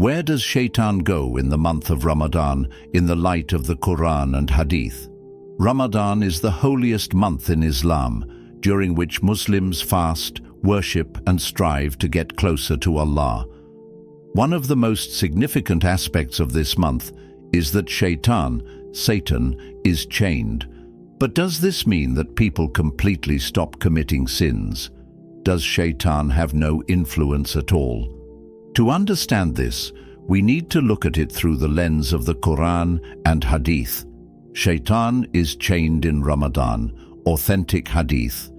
Where does Shaytan go in the month of Ramadan in the light of the Quran and Hadith? Ramadan is the holiest month in Islam, during which Muslims fast, worship and strive to get closer to Allah. One of the most significant aspects of this month is that Shaytan, Satan, is chained. But does this mean that people completely stop committing sins? Does Shaytan have no influence at all? To understand this, we need to look at it through the lens of the Quran and Hadith. Shaytan is chained in Ramadan, authentic Hadith.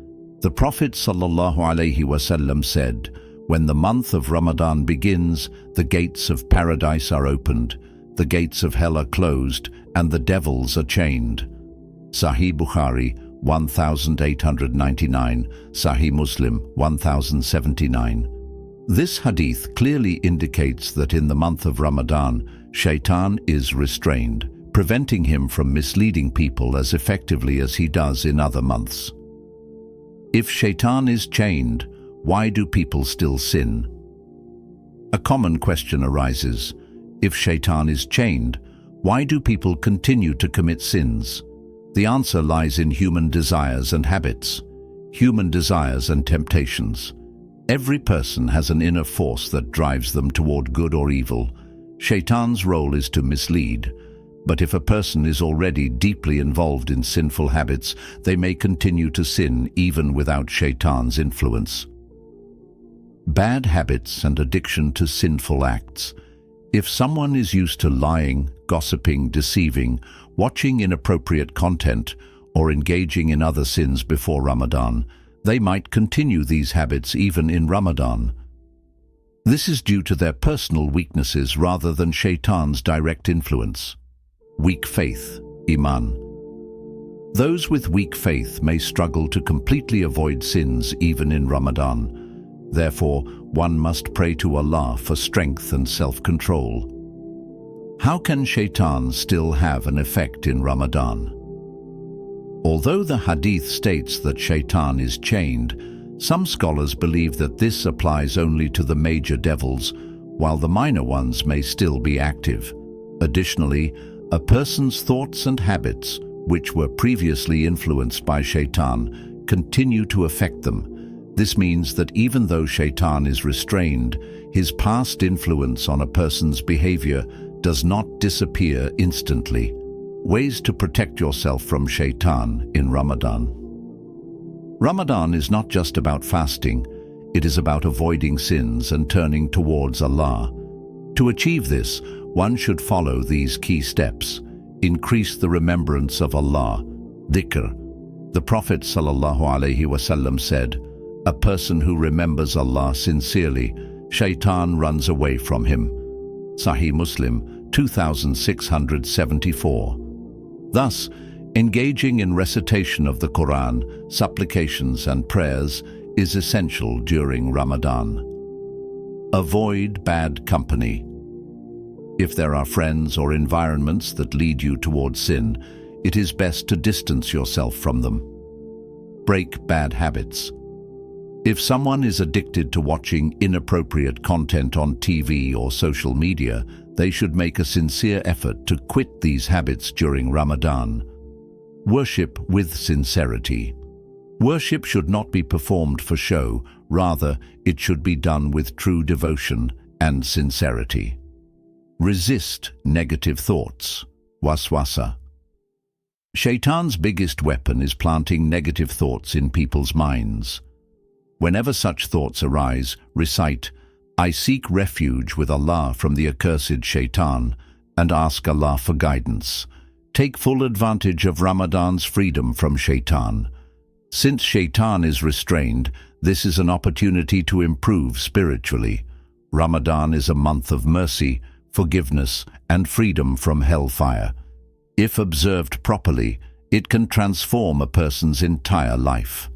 The Prophet ﷺ said, "When the month of Ramadan begins, the gates of paradise are opened, the gates of hell are closed, and the devils are chained." Sahih Bukhari 1899, Sahih Muslim 1079. This hadith clearly indicates that in the month of Ramadan, Shaytan is restrained, preventing him from misleading people as effectively as he does in other months. If Shaytan is chained, why do people still sin? A common question arises. If Shaytan is chained, why do people continue to commit sins? The answer lies in human desires and habits, human desires and temptations. Every person has an inner force that drives them toward good or evil. Shaytan's role is to mislead, but if a person is already deeply involved in sinful habits, they may continue to sin even without Shaytan's influence. Bad habits and addiction to sinful acts. If someone is used to lying, gossiping, deceiving, watching inappropriate content, or engaging in other sins before Ramadan, they might continue these habits even in Ramadan. This is due to their personal weaknesses rather than Shaytan's direct influence. Weak faith, Iman. Those with weak faith may struggle to completely avoid sins even in Ramadan. Therefore, one must pray to Allah for strength and self-control. How can Shaytan still have an effect in Ramadan? Although the Hadith states that Shaytan is chained, some scholars believe that this applies only to the major devils, while the minor ones may still be active. Additionally, a person's thoughts and habits, which were previously influenced by Shaytan, continue to affect them. This means that even though Shaytan is restrained, his past influence on a person's behavior does not disappear instantly. Ways to protect yourself from Shaytan in Ramadan. Ramadan is not just about fasting, it is about avoiding sins and turning towards Allah. To achieve this, one should follow these key steps. Increase the remembrance of Allah, dhikr. The Prophet ﷺ said, "A person who remembers Allah sincerely, Shaytan runs away from him." Sahih Muslim 2674. Thus, engaging in recitation of the Quran, supplications and prayers is essential during Ramadan. Avoid bad company. If there are friends or environments that lead you towards sin, it is best to distance yourself from them. Break bad habits. If someone is addicted to watching inappropriate content on TV or social media, they should make a sincere effort to quit these habits during Ramadan. Worship with sincerity. Worship should not be performed for show, rather it should be done with true devotion and sincerity. Resist negative thoughts, waswasa. Shaytan's biggest weapon is planting negative thoughts in people's minds. Whenever such thoughts arise, recite, "I seek refuge with Allah from the accursed Shaytan," and ask Allah for guidance. Take full advantage of Ramadan's freedom from Shaytan. Since Shaytan is restrained, this is an opportunity to improve spiritually. Ramadan is a month of mercy, forgiveness, and freedom from hellfire. If observed properly, it can transform a person's entire life.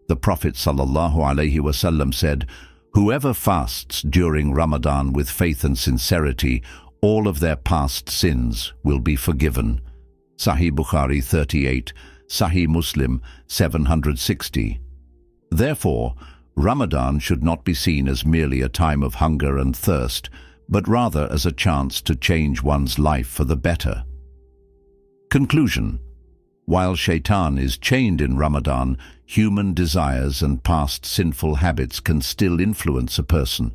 The Prophet ﷺ said, "Whoever fasts during Ramadan with faith and sincerity, all of their past sins will be forgiven." Sahih Bukhari 38, Sahih Muslim 760. Therefore, Ramadan should not be seen as merely a time of hunger and thirst, but rather as a chance to change one's life for the better. Conclusion. While Shaytan is chained in Ramadan, human desires and past sinful habits can still influence a person.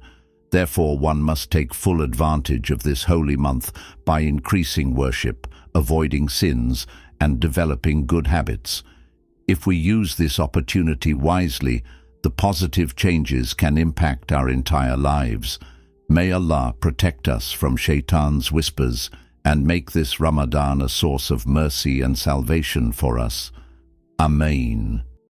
Therefore, one must take full advantage of this holy month by increasing worship, avoiding sins, and developing good habits. If we use this opportunity wisely, the positive changes can impact our entire lives. May Allah protect us from Shaytan's whispers and make this Ramadan a source of mercy and salvation for us. Ameen.